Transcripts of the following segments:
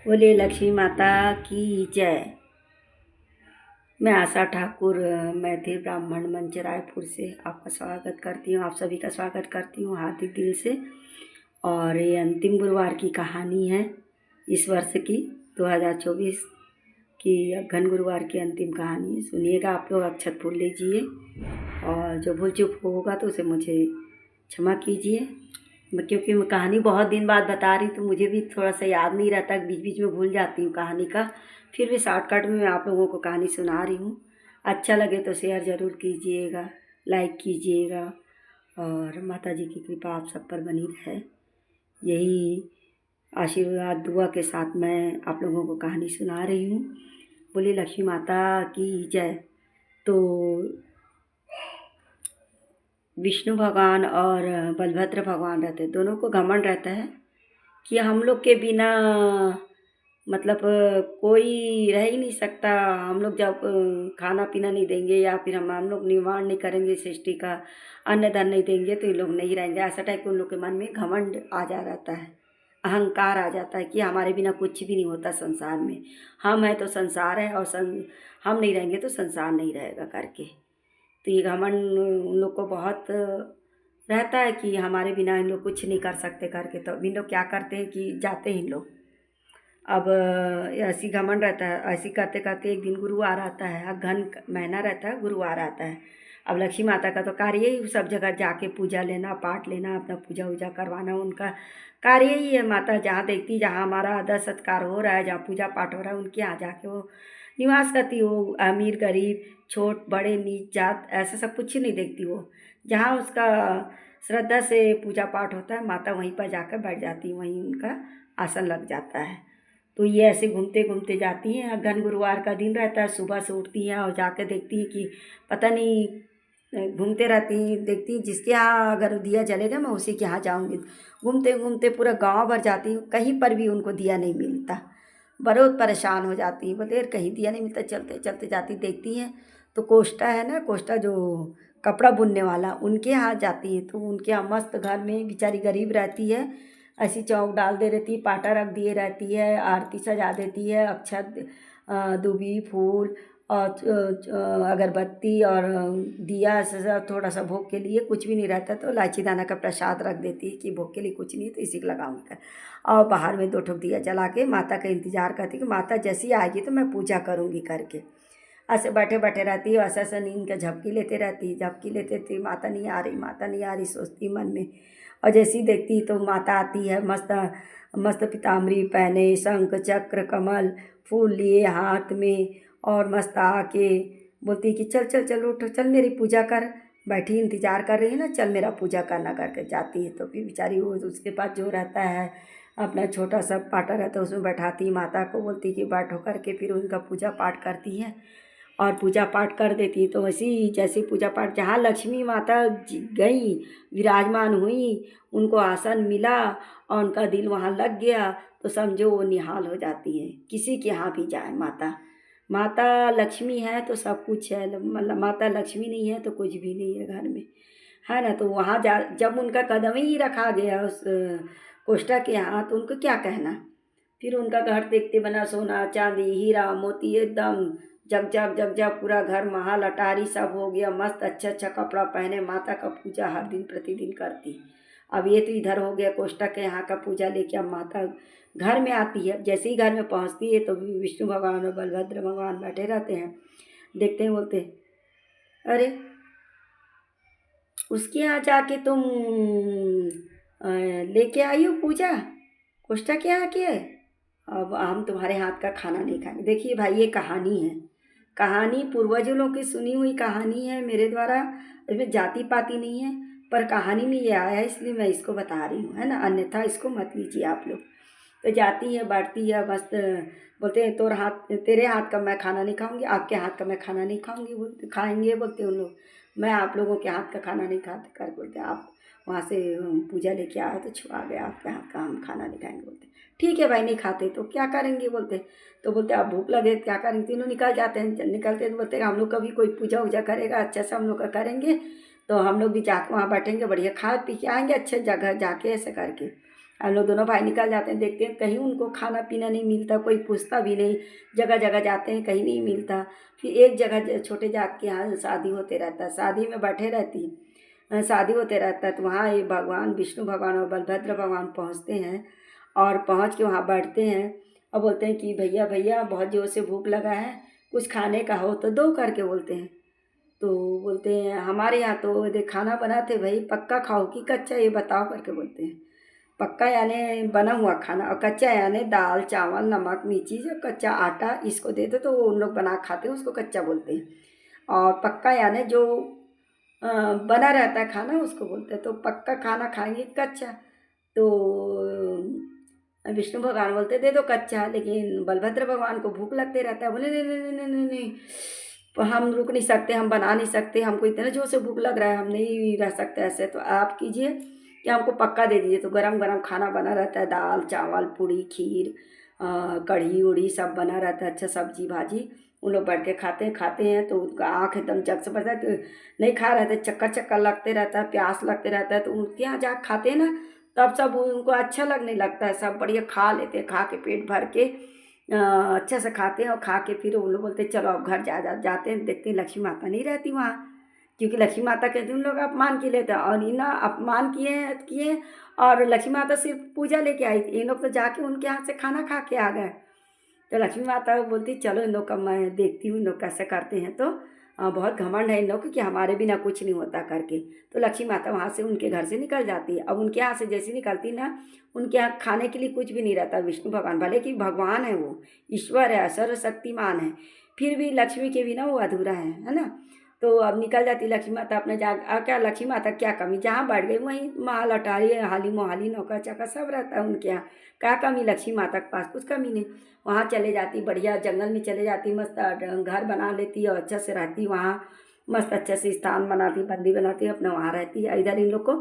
बोले लक्ष्मी माता की जय। मैं आशा ठाकुर मैथिल ब्राह्मण मंच रायपुर से आपका स्वागत करती हूँ। आप सभी का स्वागत करती हूँ हार्दिक दिल से। और ये अंतिम गुरुवार की कहानी है इस वर्ष की 2024 की घन गुरुवार की अंतिम कहानी है। सुनिएगा आप लोग, अक्षत फूल लीजिए और जो भूल चूक होगा तो उसे मुझे क्षमा कीजिए। क्योंकि मैं कहानी बहुत दिन बाद बता रही तो मुझे भी थोड़ा सा याद नहीं रहता, बीच बीच में भूल जाती हूँ कहानी का। फिर भी शॉर्टकट में मैं आप लोगों को कहानी सुना रही हूँ। अच्छा लगे तो शेयर ज़रूर कीजिएगा, लाइक कीजिएगा और माता जी की कृपा आप सब पर बनी रहे। यही आशीर्वाद दुआ के साथ मैं आप लोगों को कहानी सुना रही हूँ। बोली लक्ष्मी माता की जय। तो विष्णु भगवान और बलभद्र भगवान रहते, दोनों को घमंड रहता है कि हम लोग के बिना मतलब कोई रह ही नहीं सकता। हम लोग जब खाना पीना नहीं देंगे या फिर हम लोग निर्माण नहीं करेंगे, सृष्टि का अन्न धन नहीं देंगे तो ये लोग नहीं रहेंगे। ऐसा टाइप उन लोग के मन में घमंड आ जा रहता है, अहंकार आ जाता है कि हमारे बिना कुछ भी नहीं होता संसार में। हम हैं तो संसार है और हम नहीं रहेंगे तो संसार नहीं रहेगा करके। तो ये घमंड उन लोग को बहुत रहता है कि हमारे बिना इन लोग कुछ नहीं कर सकते करके। तो इन लोग क्या करते हैं कि जाते हैं इन लोग। अब ऐसी घमंड रहता है, ऐसी करते करते एक दिन गुरुवार आता है। अब घन महीना रहता है, गुरुवार आता है। अब लक्ष्मी माता का तो कार्य ही सब जगह जाके पूजा लेना, पाठ लेना, अपना पूजा वूजा करवाना उनका कार्य ही है। माता जहाँ देखती, जहाँ हमारा आदर सत्कार हो रहा है, जहाँ पूजा पाठ हो रहा है, उनके यहाँ जाके वो निवास करती। वो अमीर गरीब छोट बड़े नीच जात ऐसा सब कुछ नहीं देखती। वो जहाँ उसका श्रद्धा से पूजा पाठ होता है, माता वहीं पर जाकर बैठ जाती, वहीं उनका आसन लग जाता है। तो ये ऐसे घूमते घूमते जाती हैं। घन गुरुवार का दिन रहता है, सुबह से उठती हैं और जाकर देखती हैं कि पता नहीं, घूमते रहती हैं, देखती हैं जिसके यहाँ अगर दिया जलेगा मैं उसी के यहाँ जाऊँगी। घूमते घूमते पूरा गांव भर जाती हूँ, कहीं पर भी उनको दिया नहीं मिलता। बहुत परेशान हो जाती हैं, बोले यार कहीं दिया नहीं मिलता। चलते चलते जाती, देखती हैं तो कोष्ठा है ना, कोष्ठा जो कपड़ा बुनने वाला, उनके यहाँ जाती हैं। तो उनके यहाँ मस्त घर में बेचारी गरीब रहती है, ऐसी चौक डाल दे रहती है, पाटा रख दिए रहती है, आरती सजा देती है, अक्षत दूबी फूल और अगरबत्ती और दिया ऐसा थोड़ा सा भोग के लिए कुछ भी नहीं रहता तो इलायची दाना का प्रसाद रख देती है कि भोग के लिए कुछ नहीं है तो इसी को लगाऊंगी कर। और बाहर में 2 ठोक दिया जला के माता का इंतज़ार करती कि माता जैसी आएगी तो मैं पूजा करूँगी करके। ऐसे बैठे बैठे रहती है, ऐसा ऐसा नींद का झपकी लेते रहती, झपकी लेते थी, माता नहीं आ रही, माता नहीं आ रही सोचती मन में। और जैसी देखती तो माता आती है, मस्त मस्त पीताम्बरी पहने, शंख चक्र कमल फूल लिए हाथ में और मस्त आके बोलती कि चल चल चल उठ, चल मेरी पूजा कर। बैठी इंतज़ार कर रही है ना, चल मेरा पूजा करना करके जाती है। तो फिर बेचारी वो उसके पास जो रहता है अपना छोटा सा पाटा रहता है उसमें बैठाती, माता को बोलती कि बैठो करके फिर उनका पूजा पाठ करती है और पूजा पाठ कर देती। तो वैसी जैसी पूजा पाठ जहाँ लक्ष्मी माता गई विराजमान हुई, उनको आसन मिला और उनका दिल वहाँ लग गया तो समझो वो निहाल हो जाती है। किसी के यहाँ भी जाए माता, माता लक्ष्मी है तो सब कुछ है, मतलब माता लक्ष्मी नहीं है तो कुछ भी नहीं है घर में, है ना। तो वहाँ जा जब उनका कदम ही रखा गया उस कोष्ठा के यहाँ तो उनको क्या कहना। फिर उनका घर देखते बना, सोना चांदी हीरा मोती एकदम जग जग जग जग पूरा घर महल अटारी सब हो गया। मस्त अच्छा अच्छा कपड़ा पहने माता का पूजा हर दिन प्रतिदिन करती। अब ये तो इधर हो गया कोष्ठा के यहाँ का पूजा लेके। अब माता घर में आती है, जैसे ही घर में पहुँचती है तो विष्णु भगवान और बलभद्र भगवान बैठे रहते हैं। देखते हैं, बोलते अरे उसके यहाँ जाके तुम लेके आई हो पूजा, कोष्ठा के यहाँ की है, अब हम तुम्हारे हाथ का खाना नहीं खाएंगे। देखिए भाई, ये कहानी है, कहानी पूर्वजों लोगों की सुनी हुई कहानी है मेरे द्वारा। इसमें जाति पाति नहीं है, पर कहानी में ये आया है इसलिए मैं इसको बता रही हूँ, है ना, अन्यथा इसको मत लीजिए आप लोग। तो जाती है बैठती है, मस्त बोलते हैं तेरे हाथ का मैं खाना नहीं खाऊंगी, आपके हाथ का मैं खाना नहीं खाऊंगी। बोलते खाएंगे, बोलते उन लोग मैं आप लोगों के हाथ का खाना नहीं खाते कर। बोलते आप वहाँ से पूजा लेके आए तो छुआ गया, आपके हाथ का हम खाना नहीं खाएंगे। बोलते ठीक है भाई, नहीं खाते तो क्या करेंगे। बोलते तो बोलते आप भूख लगे क्या करेंगे। तीनों निकल जाते हैं, निकलते तो बोलते हम लोग का भी कोई पूजा वूजा करेगा अच्छा से हम लोग का करेंगे तो हम लोग भी जाके वहाँ बैठेंगे, बढ़िया खा पी के आएंगे अच्छे जगह जाके, ऐसे करके। हम लोग दोनों भाई निकल जाते हैं, देखते हैं कहीं उनको खाना पीना नहीं मिलता, कोई पूछता भी नहीं। जगह जगह जाते हैं, कहीं नहीं मिलता। फिर एक जगह छोटे जात के यहाँ शादी होते रहता है, शादी में बैठे रहती शादी होते रहता है, तो वहाँ ये भगवान विष्णु भगवान और बलभद्र भगवान पहुँचते हैं और पहुँच के वहाँ बैठते हैं और बोलते हैं कि भैया भैया बहुत ज़ोर से भूख लगा है, कुछ खाने का हो तो दो, करके बोलते हैं। तो बोलते हैं हमारे यहाँ तो देख खाना बनाते भाई, पक्का खाओ कि कच्चा ये बताओ, करके बोलते हैं। पक्का यानी बना हुआ खाना, और कच्चा यानी दाल चावल नमक मिर्ची, जो कच्चा आटा इसको दे दो तो वो उन लोग बना खाते हैं, उसको कच्चा बोलते हैं। और पक्का यानी जो बना रहता है खाना उसको बोलते हैं। तो पक्का खाना खाएंगे कच्चा, तो विष्णु भगवान बोलते दे दो कच्चा, लेकिन बलभद्र भगवान को भूख लगते रहता है, बोले नहीं नहीं नहीं नहीं नहीं, तो हम रुक नहीं सकते, हम बना नहीं सकते, हमको इतने जोर से भूख लग रहा है, हम नहीं रह सकते ऐसे, तो आप कीजिए कि हमको पक्का दे दीजिए। तो गरम गरम खाना बना रहता है, दाल चावल पूड़ी खीर कढ़ी उड़ी सब बना रहता है, अच्छा सब्जी भाजी। उन लोग बैठ के खाते हैं तो उनका आँख एकदम जग से बता, तो नहीं खा रहे थे, चक्कर चक्कर लगते रहता है, प्यास लगते रहता है, तो उनके यहाँ जा खाते हैं ना, तब सब उनको अच्छा लगने लगता है, सब बढ़िया खा लेते हैं, खा के पेट भर के अच्छे से खाते हैं। और खा के फिर उन लोग बोलते हैं चलो अब घर जाते हैं, देखते हैं लक्ष्मी माता नहीं रहती वहाँ, क्योंकि लक्ष्मी माता कहते हैं उन लोग अपमान किए लेते हैं, और इन अपमान किए और लक्ष्मी माता सिर्फ पूजा लेके आई थी, इन लोग तो जाके उनके यहाँ से खाना खा के आ गए। तो लक्ष्मी माता बोलती चलो इन लोग का मैं देखती हूँ इन लोग कैसे करते हैं। तो बहुत घमंड है इन लोग कि हमारे बिना कुछ नहीं होता करके। तो लक्ष्मी माता वहाँ से उनके घर से निकल जाती है। अब उनके यहाँ से जैसी निकलती ना, उनके यहाँ खाने के लिए कुछ भी नहीं रहता। विष्णु भगवान भले कि भगवान है, वो ईश्वर है, सर्वशक्तिमान है, फिर भी लक्ष्मी के बिना वो अधूरा है ना। तो अब निकल जाती लक्ष्मी माता अपने क्या लक्ष्मी माता क्या कमी, जहाँ बैठ गई वहीं महल अटारी हाली मोहाली नौका चाका सब रहता है उनके यहाँ, क्या कमी लक्ष्मी माता के पास, कुछ कमी नहीं। वहाँ चले जाती, बढ़िया जंगल में चले जाती, मस्त घर बना लेती और अच्छा से रहती वहाँ, मस्त अच्छे से स्थान बनाती, बंदी बनाती, अपना वहाँ रहती है। इधर इन लोग को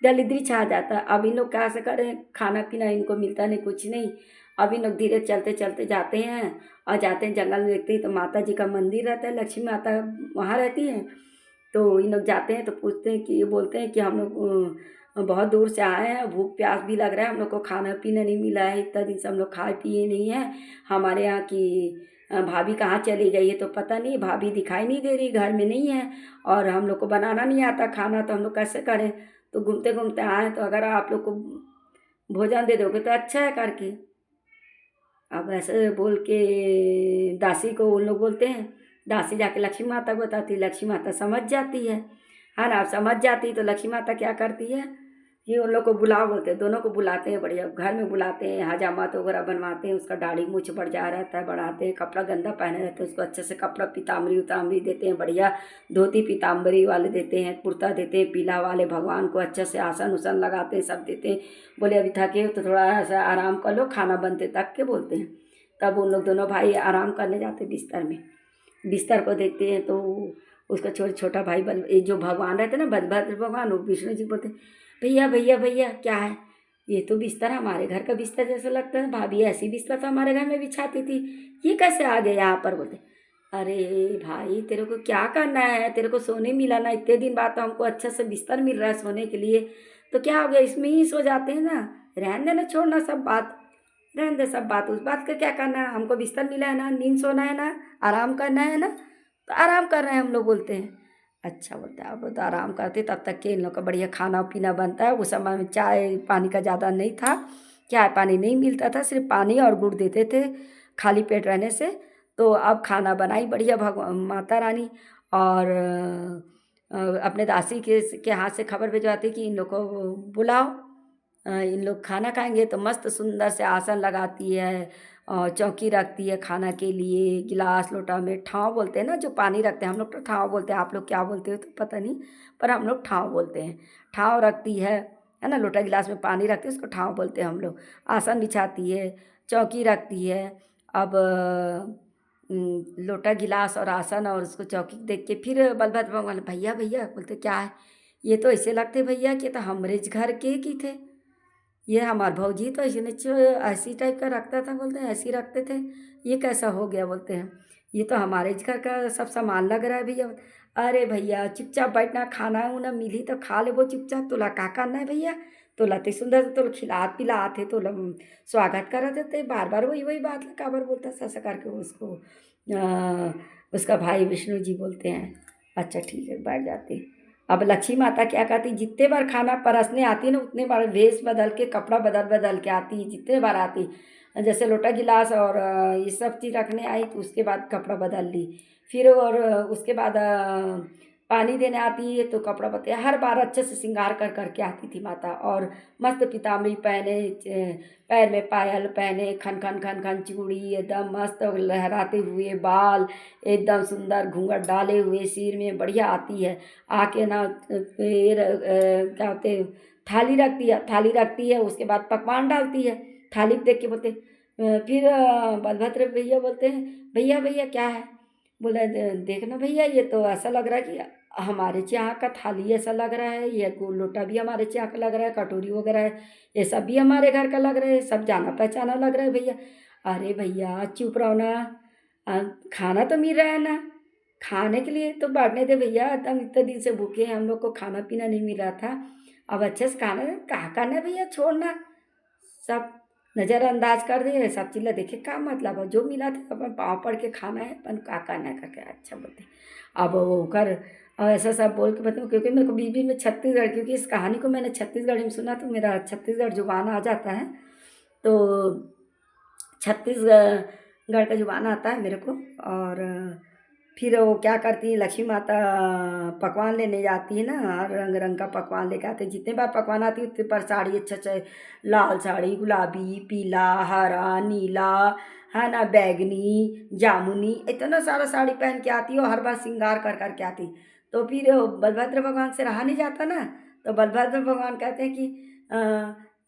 दरिद्री छा जाता है। अब इन लोग क्या से करें, खाना पीना इनको मिलता नहीं, कुछ नहीं। अब इन लोग धीरे चलते चलते जाते हैं और जाते हैं जंगल में, देखते हैं तो माता जी का मंदिर रहता है, लक्ष्मी माता वहाँ रहती हैं। तो इन लोग जाते हैं तो पूछते हैं कि बोलते हैं कि हम लोग बहुत दूर से आए हैं, भूख प्यास भी लग रहा है, हम लोग को खाना पीना नहीं मिला है, इतना दिन से हम लोग खाए पिए नहीं हैं। हमारे यहाँ की भाभी कहाँ चली गई है तो पता नहीं, भाभी दिखाई नहीं दे रही, घर में नहीं है, और हम लोग को बनाना नहीं आता खाना, तो हम लोग कैसे करें। तो घूमते घूमते आए, तो अगर आप लोग को भोजन दे दोगे तो अच्छा है करके। अब ऐसे बोल के दासी को उन लोग बोलते हैं, दासी जाके लक्ष्मी माता को बताती, लक्ष्मी माता समझ जाती है ना। समझ जाती तो लक्ष्मी माता क्या करती है कि उन लोग को बुलाओ, बोलते हैं दोनों को बुलाते हैं, बढ़िया घर में बुलाते हैं, हजामत वगैरह बनवाते हैं, उसका दाढ़ी मूछ बढ़ जा रहता है, बढ़ाते हैं, कपड़ा गंदा पहने रहते हैं, उसको अच्छे से कपड़ा पीताम्बरी उताम्बरी देते हैं, बढ़िया धोती पीताम्बरी वाले देते हैं, कुर्ता देते हैं पीला वाले, भगवान को अच्छे से आसन उसन लगाते हैं, सब देते हैं। बोले अभी थके हो तो थोड़ा सा आराम कर लो, खाना बनते तक के बोलते हैं। तब उन लोग दोनों भाई आराम करने जाते बिस्तर में। बिस्तर को देखते हैं तो उसका छोटा भाई ये जो भगवान रहते हैं ना, बलभद्र भगवान, वो विष्णु जी बोलते हैं भैया भैया भैया क्या है, ये तो बिस्तर हमारे घर का बिस्तर जैसा लगता है, भाभी ऐसी बिस्तर तो हमारे घर में बिछाती थी, ये कैसे आ गया यहाँ पर। बोलते अरे भाई तेरे को क्या करना है, तेरे को सोने मिला ना, इतने दिन बाद तो हमको अच्छा से बिस्तर मिल रहा है सोने के लिए, तो क्या हो गया, इसमें ही सो जाते हैं ना, रहने देना, छोड़ना सब बात, रहने दे सब बात, उस बात का क्या करना है, हमको बिस्तर मिला है ना, नींद सोना है ना, आराम करना है ना, तो आराम कर रहे हैं हम लोग। बोलते हैं अच्छा, बोलते हैं अब तो आराम करते, तब तक के इन लोग का बढ़िया खाना पीना बनता है। उस समय में चाय पानी का ज़्यादा नहीं था, चाय पानी नहीं मिलता था, सिर्फ पानी और गुड़ देते थे खाली पेट रहने से। तो अब खाना बनाई बढ़िया भगवान माता रानी, और अपने दासी के हाथ से खबर भिजवाती कि इन लोग को बुलाओ, इन लोग खाना खाएंगे। तो मस्त सुंदर से आसन लगाती है और चौकी रखती है खाना के लिए, गिलास लोटा में, ठाव बोलते हैं ना जो पानी रखते हैं, हम लोग तो ठाव बोलते हैं, आप लोग क्या बोलते हो तो पता नहीं, पर हम लोग ठाव बोलते हैं। ठाव रखती है ना, लोटा गिलास में पानी रखती है, उसको ठाव बोलते हैं हम लोग। आसन बिछाती है, चौकी रखती है। अब लोटा गिलास और आसन और उसको चौकी देख के फिर बलभद्र भगवान भैया भैया बोलते क्या है, ये तो ऐसे लगते भैया कि तो हमारे घर के की थे, ये हमारे भौजी तो ऐसी टाइप का रखता था, बोलते हैं ऐसी रखते थे, ये कैसा हो गया। बोलते हैं ये तो हमारे घर का सब सामान लग रहा है भैया। अरे भैया चुपचाप बैठना, खाना उना मिली तो खा ले, वो चुपचाप, तुला क्या करना है भैया, तो लते सुंदर से तो खिलात पिलात थे तो स्वागत करत थे, बार बार वही वही बात काबर बोलता ऐसा करके उसको उसका भाई विष्णु जी बोलते हैं अच्छा ठीक है बैठ जाती। अब लक्ष्मी माता क्या कहती, जितने बार खाना परसने आती ना उतने बार वेश बदल के कपड़ा बदल बदल के आती, जितने बार आती जैसे लोटा गिलास और ये सब चीज़ रखने आई तो उसके बाद कपड़ा बदल ली, फिर और उसके बाद पानी देने आती है तो कपड़ा बदल, हर बार अच्छे से श्रृंगार कर करके आती थी माता। और मस्त पीताम्बरी पहने, पैर में पायल पहने, खन खन खन खन चूड़ी, एकदम मस्त लहराते हुए बाल, एकदम सुंदर घूंघट डाले हुए सिर में बढ़िया आती है। आके ना फिर क्या होते थाली रखती है, उसके बाद पकवान डालती है, थाली देख के बोलते फिर बलभद्र भैया बोलते हैं भैया भैया क्या है, बोला देखना भैया ये तो ऐसा लग रहा है कि हमारे यहाँ का थाली ऐसा लग रहा है, ये लोटा भी हमारे यहाँ का लग रहा है, कटोरी वगैरह है ये सब भी हमारे घर का लग रहा है, सब जाना पहचाना लग रहा है भैया। अरे भैया चुप रहो ना, खाना तो मिल रहा है ना, खाने के लिए तो बांटने दे भैया, एकदम इतने दिन से भूखे हैं, हम लोग को खाना पीना नहीं मिल रहा था, अब अच्छे से खाना कहा करना भैया, छोड़ना सब नज़रअंदाज कर दे, सब चीज़ देखे का मतलब है, जो मिला था अपन पाँव पड़ के खाना है, अपन का करना करके अच्छा बोलते। अब वो कर ऐसा सब बोल के बताऊँ, क्योंकि मेरे को बीच बीच में छत्तीसगढ़, क्योंकि इस कहानी को मैंने छत्तीसगढ़ी में सुना तो मेरा छत्तीसगढ़ जुबान आ जाता है, तो छत्तीसगढ़ का जुबान आता है मेरे को। और फिर वो क्या करती है लक्ष्मी माता, पकवान लेने जाती है ना, हर रंग रंग का पकवान लेके आते, जितने बार पकवान आती है उतने पर साड़ी अच्छा अच्छा, लाल साड़ी, गुलाबी, पीला, हरा, नीला, है ना, बैगनी, जामुनी, इतना सारा साड़ी पहन के आती है और हर बार श्रृंगार कर कर के आती। तो फिर बलभद्र भगवान से रहा नहीं जाता ना, तो बलभद्र भगवान कहते हैं कि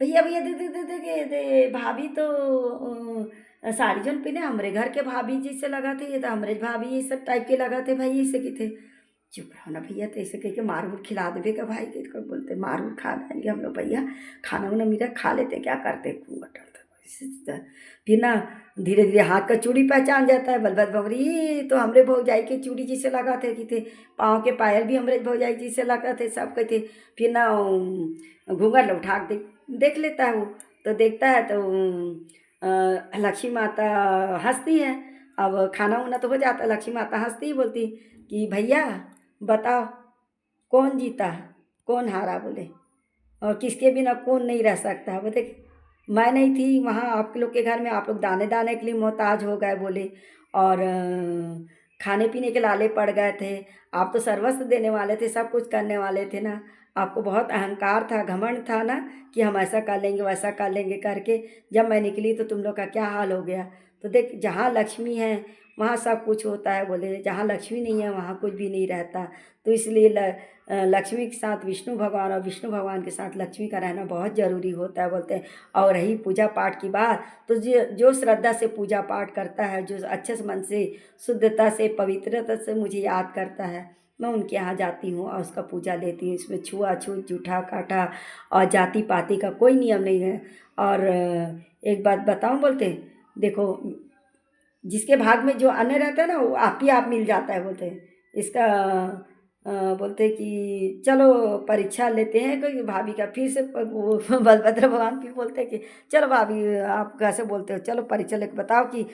भैया भैया दे दे दे दे दे, दे भाभी तो साड़ी जौन पहने हमरे घर के भाभी जी से लगा थे, ये तो हमरे भाभी ये सब टाइप के लगा थे भाई, इसे की थे। चुप रहो ना भैया, तो ऐसे कह के मार उर खिला देवे का भाई के, तो बोलते मार उर खा देंगे हम लोग भैया, खाना वाना मेरा खा लेते, क्या करते फिर ना धीरे धीरे हाथ का चूड़ी पहचान जाता है, बलभद्र भवरी तो हमरे भौजाई के चूड़ी जिसे लगा थे कि थे, पाँव के पायल भी हमरे भौजाई जी से लगा थे, सब कहते। फिर ना घूंघट उठा देख लेता है वो, तो देखता है तो लक्ष्मी माता हंसती है। अब खाना उना तो हो जाता, लक्ष्मी माता हंसती ही बोलती कि भैया बताओ कौन जीता कौन हारा, बोले और किसके बिना कौन नहीं रह सकता है, बोले मैं नहीं थी वहाँ आप लोग के घर में, आप लोग दाने दाने के लिए मोहताज हो गए बोले, और खाने पीने के लाले पड़ गए थे, आप तो सर्वस्व देने वाले थे, सब कुछ करने वाले थे ना, आपको बहुत अहंकार था, घमंड था ना कि हम ऐसा कर लेंगे वैसा कर लेंगे करके, जब मैं निकली तो तुम लोग का क्या हाल हो गया। तो देख जहाँ लक्ष्मी है वहाँ सब कुछ होता है, बोले जहाँ लक्ष्मी नहीं है वहाँ कुछ भी नहीं रहता। तो इसलिए लक्ष्मी के साथ विष्णु भगवान और विष्णु भगवान के साथ लक्ष्मी का रहना बहुत ज़रूरी होता है बोलते हैं। और रही पूजा पाठ की बात, तो जो श्रद्धा से पूजा पाठ करता है, जो अच्छे से मन से शुद्धता से पवित्रता से मुझे याद करता है, मैं उनके यहाँ जाती हूँ और उसका पूजा लेती हूँ। इसमें छुआछूत जूठा काटा और जाति पाति का कोई नियम नहीं है। और एक बात बताऊँ बोलते, देखो जिसके भाग में जो अन्न रहता है ना वो आप ही आप मिल जाता है बोलते हैं। इसका बोलते कि चलो परीक्षा लेते हैं कोई भाभी का, फिर से वो बलभद्र भगवान फिर बोलते हैं कि चलो भाभी आप कैसे बोलते हो, चलो परीक्षा लेके बताओ कि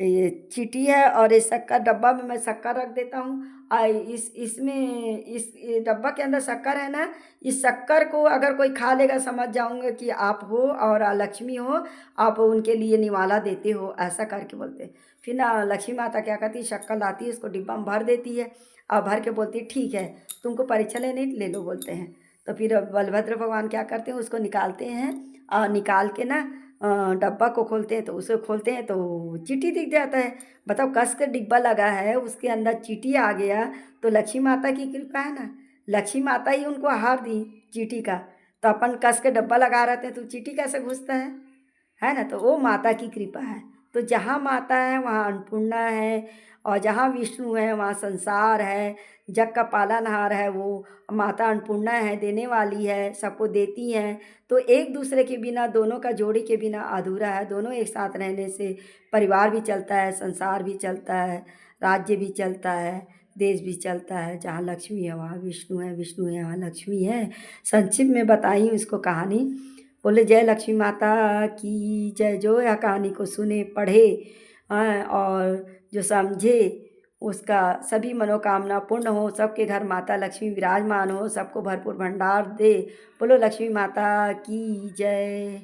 ये चीटी है और इस शक्कर डब्बा में मैं शक्कर रख देता हूँ, और इसमें इस डब्बा के अंदर शक्कर है ना, इस शक्कर को अगर कोई खा लेगा समझ जाऊंगा कि आप हो और लक्ष्मी हो, आप उनके लिए निवाला देते हो, ऐसा करके बोलते हैं। फिर ना लक्ष्मी माता क्या करती है, शक्कर लाती है, उसको डिब्बा में भर देती है और भर के बोलती है ठीक है तुमको परीक्षा लेने ले लो बोलते हैं। तो फिर बलभद्र भगवान क्या करते हैं, उसको निकालते हैं और निकाल के ना डब्बा को खोलते हैं, तो उसे खोलते हैं तो चीटी दिख जाता है। बताओ कस का डिब्बा लगा है उसके अंदर चीटी आ गया, तो लक्ष्मी माता की कृपा है ना, लक्ष्मी माता ही उनको आहार दी चीटी का। तो अपन कस के डब्बा लगा रहते हैं तो चीटी कैसे घुसता है ना, तो वो माता की कृपा है। तो जहाँ माता है वहाँ अन्नपूर्णा है, और जहाँ विष्णु है वहाँ संसार है, जग का पालनहार है वो, माता अन्नपूर्णा है, देने वाली है, सबको देती हैं। तो एक दूसरे के बिना, दोनों का जोड़ी के बिना अधूरा है। दोनों एक साथ रहने से परिवार भी चलता है, संसार भी चलता है, राज्य भी चलता है, देश भी चलता है। जहाँ लक्ष्मी है वहाँ विष्णु है, विष्णु है वहाँ लक्ष्मी है। संक्षिप्त में बताई उसको कहानी। बोले जय लक्ष्मी माता की जय, जो यह कहानी को सुने पढ़े और जो समझे उसका सभी मनोकामना पूर्ण हो, सबके घर माता लक्ष्मी विराजमान हो, सबको भरपूर भंडार दे। बोलो लक्ष्मी माता की जय।